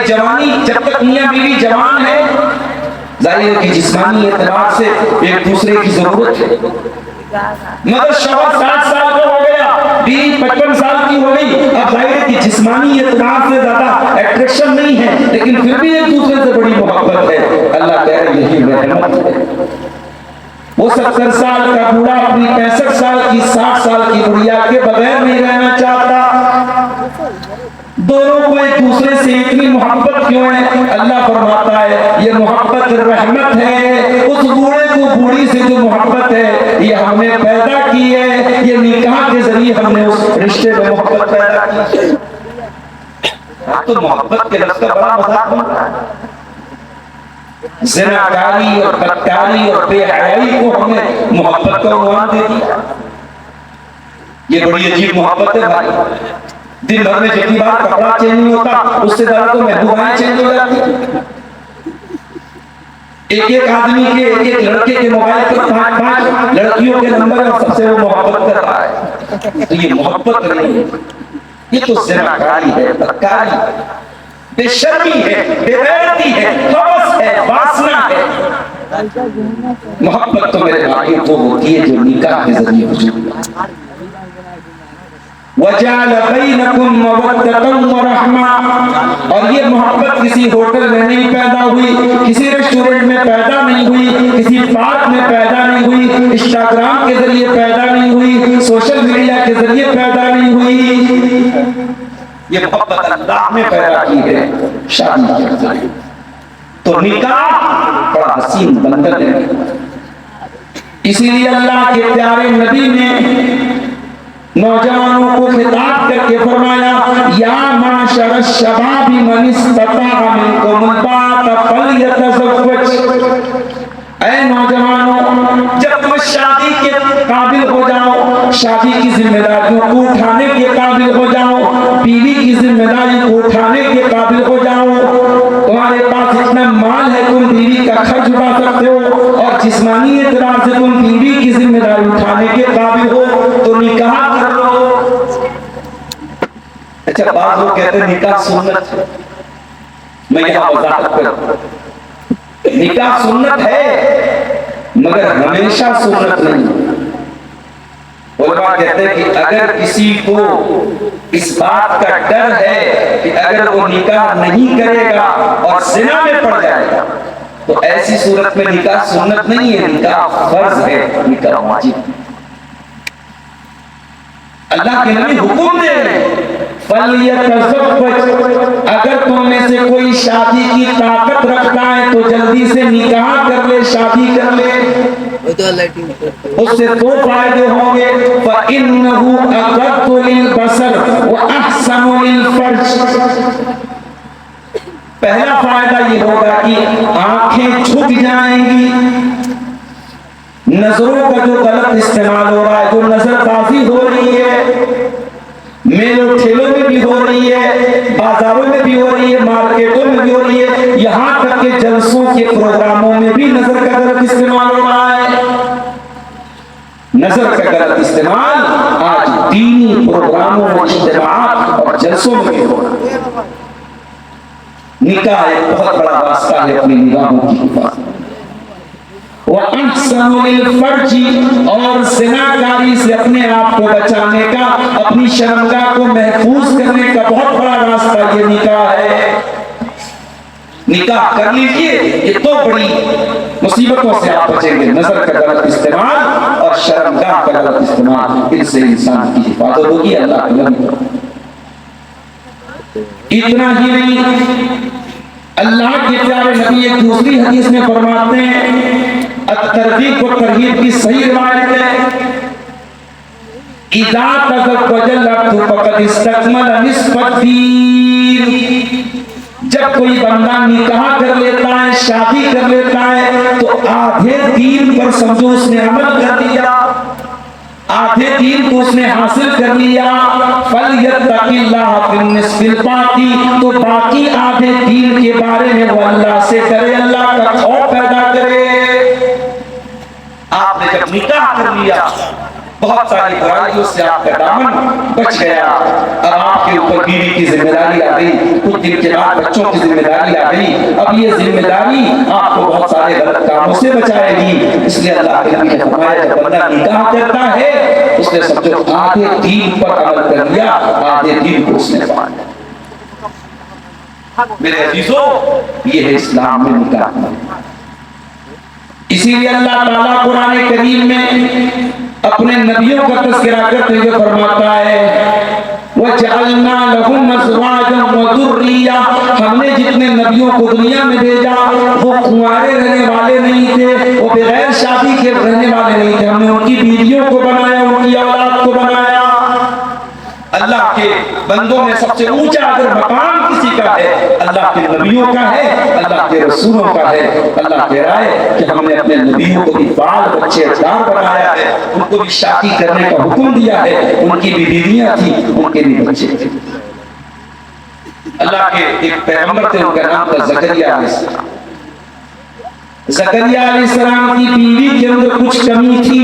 भाई जवानी, जब तक मियां बीवी जवान है, जाहिर है कि जिस्मानी एतबार से एक दूसरे की जरूरत है, मगर शौहर 60 साल का हो गया, बीवी 55 साल की हो गई, अब जाहिर है कि जिस्मानी एतबार से ज्यादा अट्रैक्शन नहीं है, लेकिन फिर भी एक दूसरे से बड़ी मोहब्बत है। अल्लाह कह रहे यही रहमत है। वो 70 साल का बूढ़ा अपनी 65 साल की 60 साल की बुढ़िया के बगैर नहीं रहना चाहता। दोनों को एक दूसरे से इतनी मोहब्बत क्यों है? अल्लाह फरमाता है ये मोहब्बत रहमत है। उस बूढ़े को बूढ़ी से जो मोहब्बत है ये हमने पैदा की है, ये निकाह के जरिए हमने उस रिश्ते में मोहब्बत पैदा की है। तो मोहब्बत के लफ्ज़ का बड़ा मजाक बन रहा है। ज़िनाकारी और बदकारी और बेहयाई को हमने मोहब्बत का उन्वान दे दिया। ये बड़ी अजीब मोहब्बत है भाई। दिन भर में जितनी बार कपड़ा चेंज नहीं होता उससे ज्यादा तो महबूबाएं चेंज हो जाती। एक आदमी के एक लड़के के मोबाइल पर 5 लड़कियों के नंबर और सबसे वो मोहब्बत कर रहा है। तो ये मोहब्बत नहीं है, ये तो ज़िनाकारी है, बदकारी, बेशर्मी है, बेगैरती है, हवस है, वासना है। मोहब्बत तो मेरे भाई वो होती है जो निकाह के जरिए वजूद में वजाल बैनकुम मवद्दतन व रहमा। और ये मोहब्बत किसी होटल में नहीं पैदा हुई, किसी रेस्टोरेंट में पैदा नहीं हुई, किसी पार्क में पैदा नहीं हुई, इंस्टाग्राम के जरिए पैदा नहीं हुई, सोशल मीडिया के जरिए पैदा नहीं हुई। ये मोहब्बत अल्लाह ने पैदा की है शादी के जरिए। तो निकाह बड़ा हसीन बंधन है। इसीलिए अल्लाह के प्यारे नबी ने नौजवानों को खिताब करके फरमाया या माशर शबाबी मन इस्तता मिनकुम बात फलयतज़व्वज। ऐ नौजवानों, जब तुम शादी के काबिल हो जाओ, शादी की जिम्मेदारियों को उठाने के काबिल हो जाओ, बीवी की जिम्मेदारी को उठाने के काबिल हो जाओ, तुम्हारे पास इतना माल है तुम बीवी का खर्च उठा सकते हो और जिस्मानी एतबार से तुम बीवी की जिम्मेदारी उठाने के काबिल हो, तो निकाह कर लो। अच्छा, बात लोग कहते हैं निकाह सुन्नत है। मैं यहाँ वजाहत करूं, निकाह सुन्नत है मगर हमेशा सुन्नत नहीं। उलमा कहते हैं कि अगर किसी को इस बात का डर है कि अगर वो निकाह नहीं करेगा और ज़िना में पड़ जाएगा तो ऐसी सूरत में निकाह सुन्नत नहीं है, निकाह फर्ज है, निकाह वाजिब। अल्लाह के नबी हुक्म दे रहे हैं फलयतज़व्वज। अगर तुम में से कोई शादी की ताकत रखता है तो जल्दी से निकाह कर ले, शादी कर ले। उससे दो फायदे होंगे, फ़इन्नहु अग़द्दु लिलबसर व अहसनु लिलफर्ज। पहला फायदा ये होगा कि आंखें झुक जाएंगी। नजरों का जो गलत इस्तेमाल हो रहा है, जो नजरबाजी हो रही है, मेलों ठेलों में भी हो रही है, बाजारों में भी हो रही है, मार्केटों में भी हो रही है, यहाँ तक के जलसों के प्रोग्रामों में भी नजर का गलत इस्तेमाल हो रहा है। नजर का गलत इस्तेमाल आज दीनी प्रोग्रामों में, इज्तिमाआत और जलसों में भी हो रहा है। निकाह एक बहुत बड़ा रास्ता है अपनी निगाहों की हिफाजत और ज़िनाकारी से अपने आप को बचाने का, अपनी शर्मगाह को महफूज करने का बहुत बड़ा रास्ता ये निकाह है। निकाह कर लीजिए, ये तो बड़ी मुसीबतों से आप बचेंगे। नजर का गलत इस्तेमाल और शर्मगाह का गलत इस्तेमाल, इनसे इंसान की हिफाजत होगी। अल्लाह के नबी इतना ही नहीं, अल्लाह के प्यारे नबी एक दूसरी हदीस में फरमाते हैं, तरगीब और तरहीब की सही रिवायत है, इज़ा तज़व्वजल अब्दु फ़क़द इस्तकमल निस्फ़द दीन। जब कोई बंदा निकाह कर लेता है, शादी कर लेता है, तो आधे दीन पर समझो उसने अमल कर दिया, आधे दीन को उसने हासिल कर लिया। फलयत्तक़िल्लाह फिन्निस्फ़िल बाक़ी, तो बाकी आधे दीन के बारे में वो अल्लाह से करे, अल्लाह का खौफ पैदा करे। आपने जब निकाह कर लिया, बहुत सारी बुराइयों से आपका दामन बच गया। अब आपके ऊपर बीवी की जिम्मेदारी आ गई, कुछ दिन के बाद बच्चों की जिम्मेदारी आ गई। अब ये जिम्मेदारी आपको बहुत सारे गलत कामों से बचाएगी। इसलिए अल्लाह के नबी ने फरमाया जब बंदा निकाह करता है उसने समझो आधे दीन पर अमल कर लिया, आधे दीन को उसने पा लिया। मेरे अजीजों, ये है इस्लाम में निकाह। इसीलिए अल्लाह ताला कुरान करीम में अपने नबियों का तज़किरा करते हुए फरमाता है वजअलना लहुम अज़वाजन व ज़ुर्रिया, हमने जितने नबियों को दुनिया में भेजा वो कुंवारे रहने वाले नहीं थे, वो बगैर शादी के रहने वाले नहीं थे। हमने उनकी बीवियों को बनाया, उनकी औलाद को बनाया। अल्लाह के बंदों में सबसे ऊंचा अगर मकाम किसी का है अल्लाह के नबियों का है, अल्लाह के रसूलों का है। अल्लाह कह रहा है कि हमने अपने नबियों को भी बाल बच्चे दार बनाया है, उनको भी शादी करने का हुक्म दिया है, उनकी भी बीवियां थी, उनके भी बच्चे थे। अल्लाह के एक पैगंबर थे, उनका नाम था ज़करिया अलैहिस्सलाम। ज़करिया अलैहिस्सलाम की बीवी के अंदर कुछ कमी थी।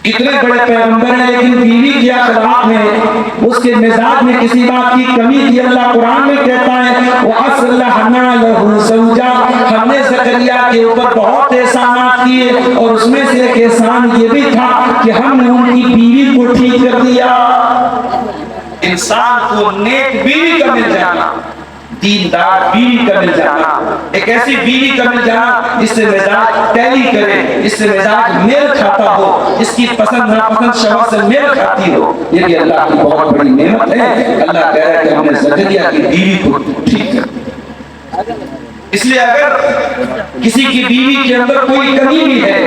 इतने बड़े पैगंबर हैं लेकिन बीवी के अखलाक में, उसके मिजाज में किसी बात की कमी थी। अल्लाह कुरान में कहता है वो असलहना लहू ज़ौजा, हमने ज़करिया के ऊपर बहुत एहसानात किए और उसमें से एक एहसान ये भी था कि हमने उनकी बीवी को ठीक कर दिया। इंसान को नेक बीवी का मिल जाना, दीनदार बीवी का मिल जाना, एक ऐसी बीवी का मिल जाना जिससे मिजाज टैली करे, जिससे मिजाज मेल खाता हो, इसकी पसंद नापसंद शौहर से मेल खाती हो, ये भी अल्लाह की बहुत बड़ी नेमत है। अल्लाह कह रहा है कि हमने ज़करिया की बीवी को ठीक कर दिया। इसलिए अगर किसी की बीवी के अंदर कोई कमी भी है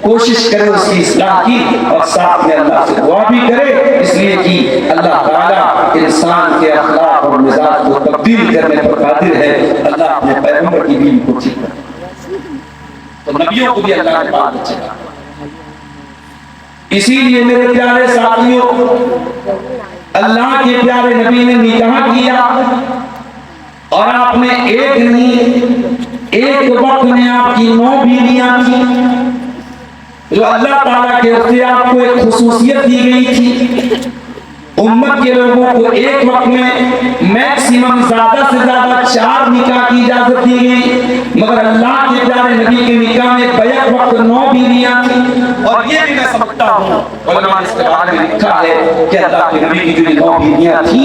कोशिश करे उसकी इस्लाह की और साथ में अल्लाह से दुआ भी करे, इसलिए कि अल्लाह ताला इंसान के अखलाक और मिजाज को तब्दील करने पर कादिर है। अल्लाह अपने पैगंबर की बीवी को ठीक करे, तो नबियों को भी अल्लाह ने बात अच्छी कहा। इसीलिए मेरे प्यारे साथियों, अल्लाह के प्यारे नबी ने निकाह किया और आपने एक नहीं एक वक्त में आपकी 9 बीवियां थी, जो अल्लाह ताला के तरफ से आपको एक खुसूसियत दी गई थी। उम्मत के लोगों को एक वक्त में मैक्सिमम ज्यादा से ज्यादा 4 निकाह की इजाजत दी गई, मगर अल्लाह के प्यारे नबी के निकाह में बैक वक्त 9 बीवियां थी। और ये भी मैं समझता हूँ, उलमा ने इसके बारे में लिखा है कि अल्लाह के नबी की जो 9 बीवियां थी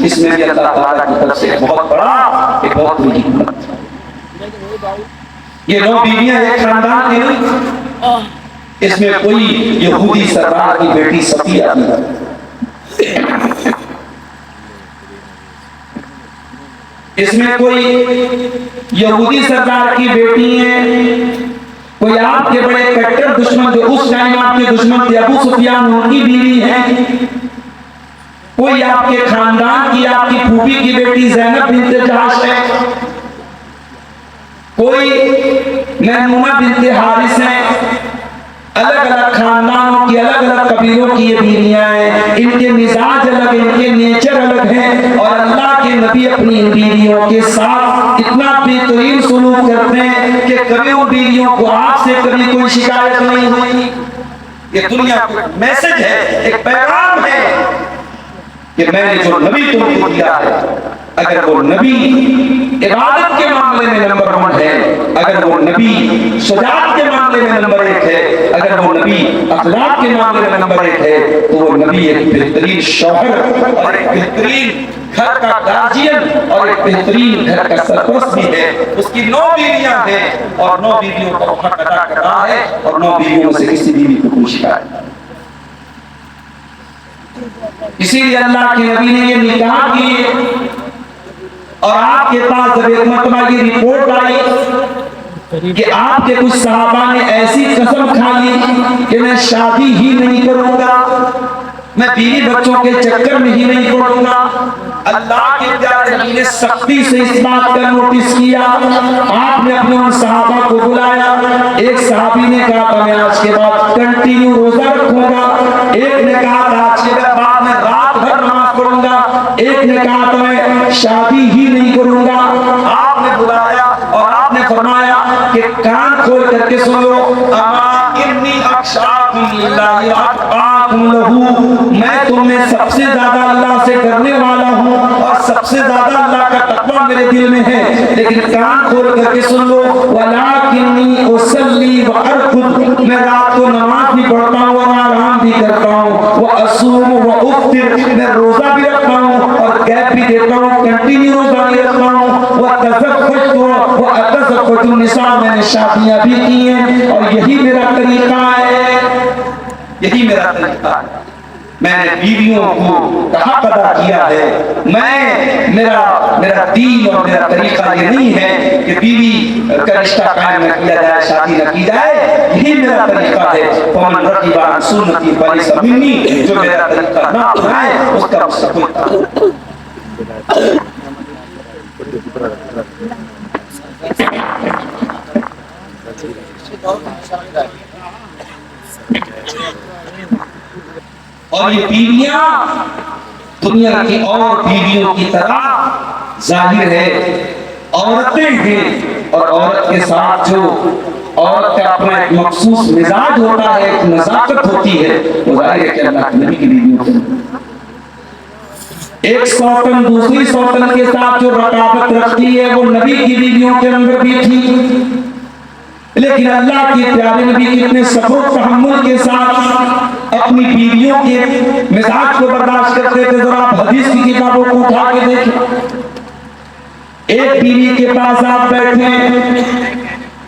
इसमें भी अल्लाह ताला की तरफ से बहुत बड़ा एक बहुत बड़ी हिकमत थी। ये 9 बीवियां एक खानदान की नहीं थी, इसमें कोई यहूदी सरदार की बेटी सफिया थी, इसमें कोई यहूदी सरदार की बेटी है, कोई आपके बड़े कट्टर दुश्मन जो उस टाइम आपके दुश्मन थे अबू सुफियान उनकी बीवी है, कोई आपके खानदान की आपकी फूफी की बेटी ज़ैनब बिन्ते जहाश है, कोई मैमूना बिन्ते हारिस है। अलग अलग खानदानों की अलग अलग कबीलों की ये बीवियां हैं, इनके मिजाज अलग, इनके नेचर अलग हैं और अल्लाह के नबी अपनी इन बीवियों के साथ इतना बेहतरीन सुलूक करते हैं कि कभी उन बीवियों को आपसे कभी कोई शिकायत नहीं हुई। ये दुनिया का मैसेज है, एक पैगाम है कि मैंने जो नबी तुमको दिया है, अगर वो नबी इबादत के मामले में नंबर 1 है, अगर वो नबी शुजाअत के मामले में नंबर 1 है, अगर वो नबी अखलाक के मामले में नंबर 1 है, तो वो नबी एक बेहतरीन शौहर और एक बेहतरीन घर का गार्जियन और एक बेहतरीन घर का सरपरस्त भी है। उसकी 9 बीवियां हैं और 9 बीवियों का हक अदा कर रहा है और 9 बीवियों में से किसी बीवी को कोई शिकायत नहीं। इसीलिए अल्लाह के नबी ने ये निकाह किए और आपके पास जब एक मरतबा ये रिपोर्ट आई कि आपके कुछ सहाबा ने ऐसी कसम खा ली कि मैं शादी ही नहीं करूंगा, मैं बीवी बच्चों के चक्कर में ही नहीं पड़ूंगा। अल्लाह के प्यारे नबी ने सख्ती से इस बात का नोटिस किया। आपने अपने उन सहाबा को बुलाया। एक सहाबी ने कहा था मैं आज के बाद कंटिन्यू रोजा रखूंगा, एक ने कहा था आज के बाद मैं रात भर नमाज पढ़ूंगा, एक ने कहा था मैं शादी ही नहीं करूंगा। आपने बुलाया और आपने फरमाया कि कान खोल करके सुनो, अमा इन्नी अक्षाफ मैं तुम्हें सबसे ज्यादा अल्लाह से डरने वाला हूँ और सबसे ज्यादा अल्लाह का तकवा मेरे दिल में है। लेकिन कान खोल करके सुन लो, वलाकिन्नी उसल्ली व अरकुद, मैं रात को नमाज भी पढ़ता हूँ और आराम भी करता हूँ, व असूम व उफ्तिर, मैं रोजा भी रखता हूँ और गैप भी देता हूँ, कंटिन्यू रोजा भी रखता हूँ, व तज़क्कुरतु व अतज़क्कुरतु निसा, मैंने शादियां भी की हैं और यही मेरा तरीका है, यही मेरा तरीका है। मैंने बीवियों को कहा अदा किया है। मैं मेरा दीन और मेरा तरीका ये नहीं है कि बीवी का रिश्ता कायम न किया जाए, शादी न की जाए, यही मेरा तरीका है। फमन रग़िबा अन सुन्नती फलैसा मिन्नी, जो मेरा तरीका ना अपनाए उसका मुझसे कोई ताल्लुक और ये बीवियां दुनिया की और बीवियों की तरह जाहिर है औरतें हैं, और औरत के साथ जो औरत का अपना एक मखसूस मिजाज होता है, एक नजाकत होती है, वो जाहिर है कि अल्लाह के नबी की बीवियों के एक सौतन दूसरी सौतन के साथ जो रकाबत रखती है वो नबी की बीवियों के अंदर भी थी। लेकिन अल्लाह के प्यारे नबी कितने सब्र तहम्मुल के साथ अपनी बीवियों के मिजाज को बर्दाश्त करते थे। जरा आप हदीस की किताबों को उठा के देखें। एक बीवी के पास आप बैठे,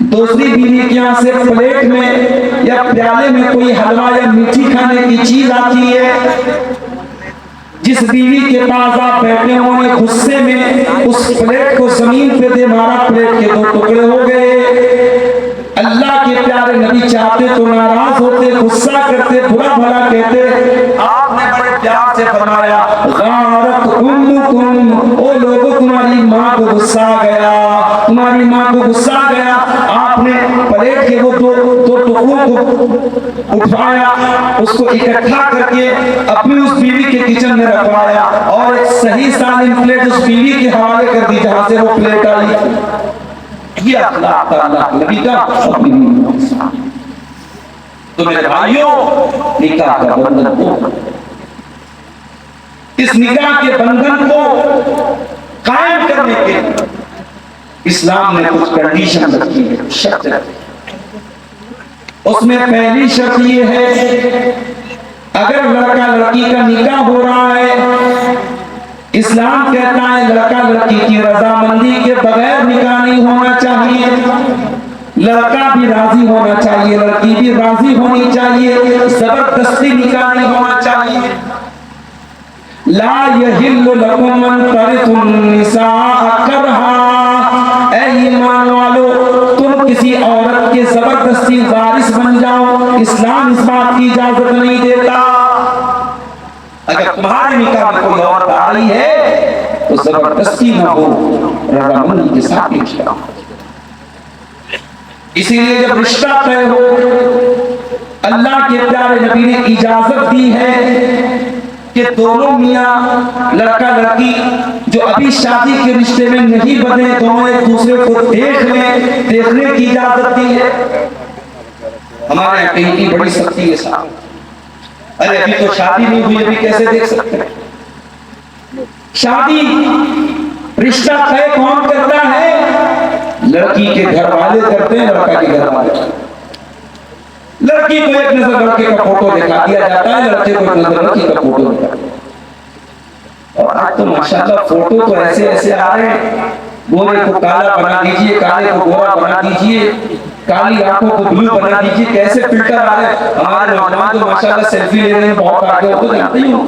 दूसरी बीवी के यहाँ से प्लेट में या प्याले में कोई हलवा या मीठी खाने की चीज आती है, जिस बीवी के पास आप बैठे उन्होंने गुस्से में उस प्लेट को जमीन पे दे मारा, प्लेट के दो टुकड़े हो गए। अल्लाह के प्यारे नबी चाहते तो नाराज होते, गुस्सा करते, बुरा भला कहते, आपने बड़े प्यार से फरमाया गारत उम्मुकुम, ओ लोगों तुम्हारी माँ को गुस्सा आ गया, तुम्हारी माँ को गुस्सा आ गया। आपने प्लेट के वो दो टुकड़ों को उठाया, उसको इकट्ठा करके अपनी उस बीवी के किचन में रखवाया और एक सही सालिम प्लेट उस बीवी के हवाले कर दी जहां से वो प्लेट आई। ये अखलाक अल्लाह नबी का अपनी बीवी। तो मेरे भाइयों, निकाह का बंधन हो, इस निकाह के बंधन को कायम करने के लिए इस्लाम ने कुछ कंडीशन रखी है, शर्त रखी। उसमें पहली शर्त ये है, अगर लड़का लड़की का निकाह हो रहा है, इस्लाम कहता है लड़का लड़की की रजामंदी के बगैर निकाह नहीं होना चाहिए, लड़का भी राजी होना चाहिए, लड़की भी राजी होनी चाहिए, जबरदस्ती निकाह नहीं होना चाहिए। ला यहिल्लु लकुम अन तरिथुन निसाअ करहा, ऐ ईमान वालो, तुम किसी औरत के जबरदस्ती वारिस बन जाओ, इस्लाम इस बात की इजाजत नहीं देता। अगर तुम्हारे निकाह में कोई औरत आई है तो जबरदस्ती ना हो, रजामंदी के साथ रिश्ता। इसीलिए जब रिश्ता तय हो, अल्लाह के प्यारे नबी ने इजाजत दी है कि दोनों मियां लड़का लड़की जो अभी शादी के रिश्ते में नहीं बने, दोनों एक दूसरे को देख लें, देखने की इजाजत दी है। हमारे यहाँ कहीं की बड़ी सख्ती है साहब, अरे अभी तो शादी नहीं हुई, अभी कैसे देख सकते हैं? शादी रिश्ता तय कौन करता है? लड़की के घर वाले करते हैं, लड़का के घर वाले। लड़की को एक नजर लड़के का फोटो दिखा दिया जाता है, लड़के को एक नजर लड़की का फोटो दिखा। और आज तो माशाल्लाह फोटो तो ऐसे ऐसे आ रहे हैं, गोरे को काला बना दीजिए, काले को गोरा बना दीजिए, काली आंखों को ब्लू बना दीजिए, कैसे फिल्टर आ रहे हैं। हमारे नौजवान तो माशाल्लाह सेल्फी लेने में बहुत आगे हो, तो जानते ही हो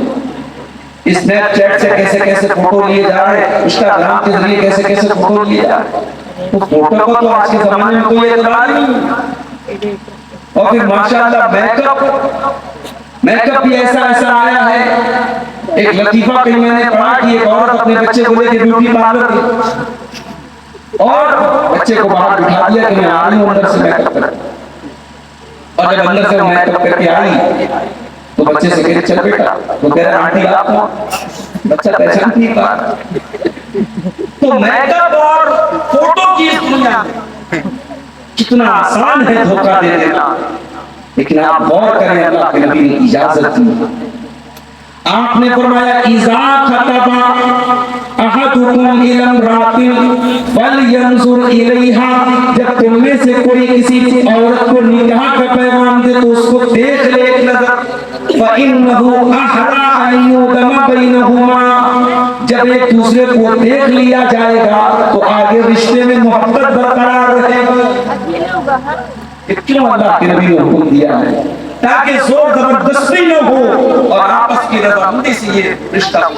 स्नैपचैट से कैसे कैसे फोटो लिए जा रहे हैं, इंस्टाग्राम के जरिए कैसे कैसे फोटो लिए जा रहे हैं। तो फोटो को तो आज के जमाने में कोई एतबार नहीं। और फिर माशाल्लाह मेकअप भी ऐसा ऐसा आया है। एक लतीफा कहीं मैंने पढ़ा कि एक औरत अपने बच्चे को लेकर ब्यूटी पार्लर गई और बच्चे को बाहर बिठा दिया कि मैं आ रही हूं अंदर से मेकअप कर। और जब अंदर से मेकअप करके आई तो बच्चे से कह चल बेटा, तो कह रहा आंटी आप कौन? बच्चा पहचान नहीं पा। तो मेकअप और फोटो की दुनिया कितना आसान है धोखा दे देना। लेकिन आप गौर करें, अल्लाह के नबी ने इजाजत दी। आपने फरमाया इज़ा खतबा अहदुकुम इला इम्रातिन फलयंजुर इलैहा, जब तुम में से कोई किसी औरत को निकाह का पैगाम दे तो उसको देख ले एक नजर। फइन्नहु अहरा अन युदमा बैनहुमा, जब एक दूसरे को देख लिया जाएगा तो आगे रिश्ते में मोहब्बत बरकरार रहेगी। क्यों अल्लाह के नबी ने हुक्म दिया है? ताकि जोर जबरदस्ती न हो और आपस की रजामंदी से ये रिश्ता हो।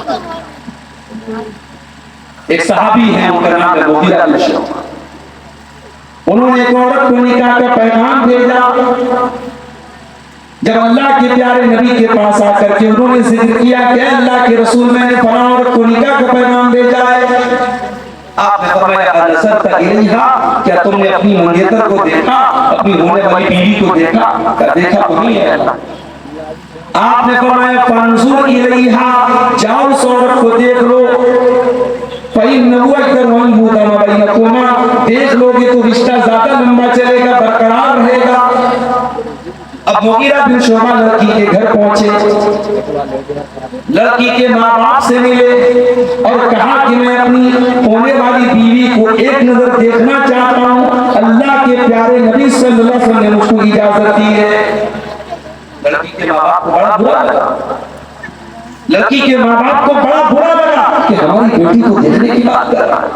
एक सहाबी है, उनका नाम है मुगीरा बिन शुअबा। उन्होंने एक औरत को निकाह का पैगाम भेजा। जब अल्लाह के प्यारे नबी के पास आकर के उन्होंने जिक्र किया कि अल्लाह के रसूल, मैंने फलां औरत को निकाह का पैगाम भेजा है। आपने फरमाया अनसरत इलैहा, क्या तुमने अपनी मंगेतर को देखा, अपनी होने वाली बीवी को देखा? क्या देखा तो नहीं है। आपने फरमाया फंजुर इलैहा, जाओ उस औरत को देख लो। फइन्नहु अकरम युदमा बैनकुमा, देख लोगे तो रिश्ता ज्यादा लंबा चलेगा, बरकरार रहेगा। अब मुगीरा बिन शुअबा लड़की के घर पहुंचे, लड़की के माँ बाप से मिले और कहा कि मैं अपनी होने वाली बीवी को एक नजर देखना चाहता हूँ। अल्लाह के प्यारे नबी सल्लल्लाहु अलैहि वसल्लम ने मुझको इजाजत दी है। लड़की के माँ बाप को बड़ा बुरा लगा, लड़की के माँ बाप को बड़ा बुरा लगा कि हमारी बेटी को देखने की बात कर रहा है।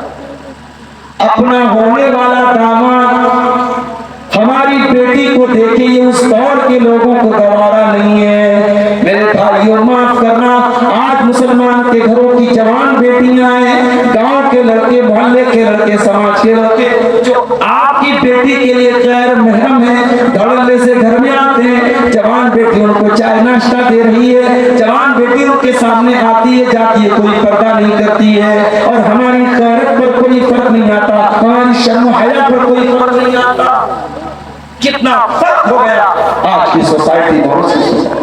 अपना होने वाला दामाद हमारी बेटी को देखे, ये उस दौर के लोगों को गवारा नहीं है। मेरे भाइयों माफ करना, आज मुसलमान के घरों की जवान बेटियां हैं, गांव के लड़के, मोहल्ले के लड़के, समाज के लड़के जो आपकी बेटी के लिए गैर महरम है, धड़ल्ले से घर में आते हैं। जवान बेटी उनको चाय नाश्ता दे रही है, जवान बेटी उनके सामने आती है जाती है, कोई पर्दा नहीं करती है और हमारी गैरत पर कोई फर्क नहीं आता, हमारी शर्म हया पर कोई फर्क नहीं आता। कितना फर्क हो गया आज की सोसाइटी, बहुत सी सोसाइटी।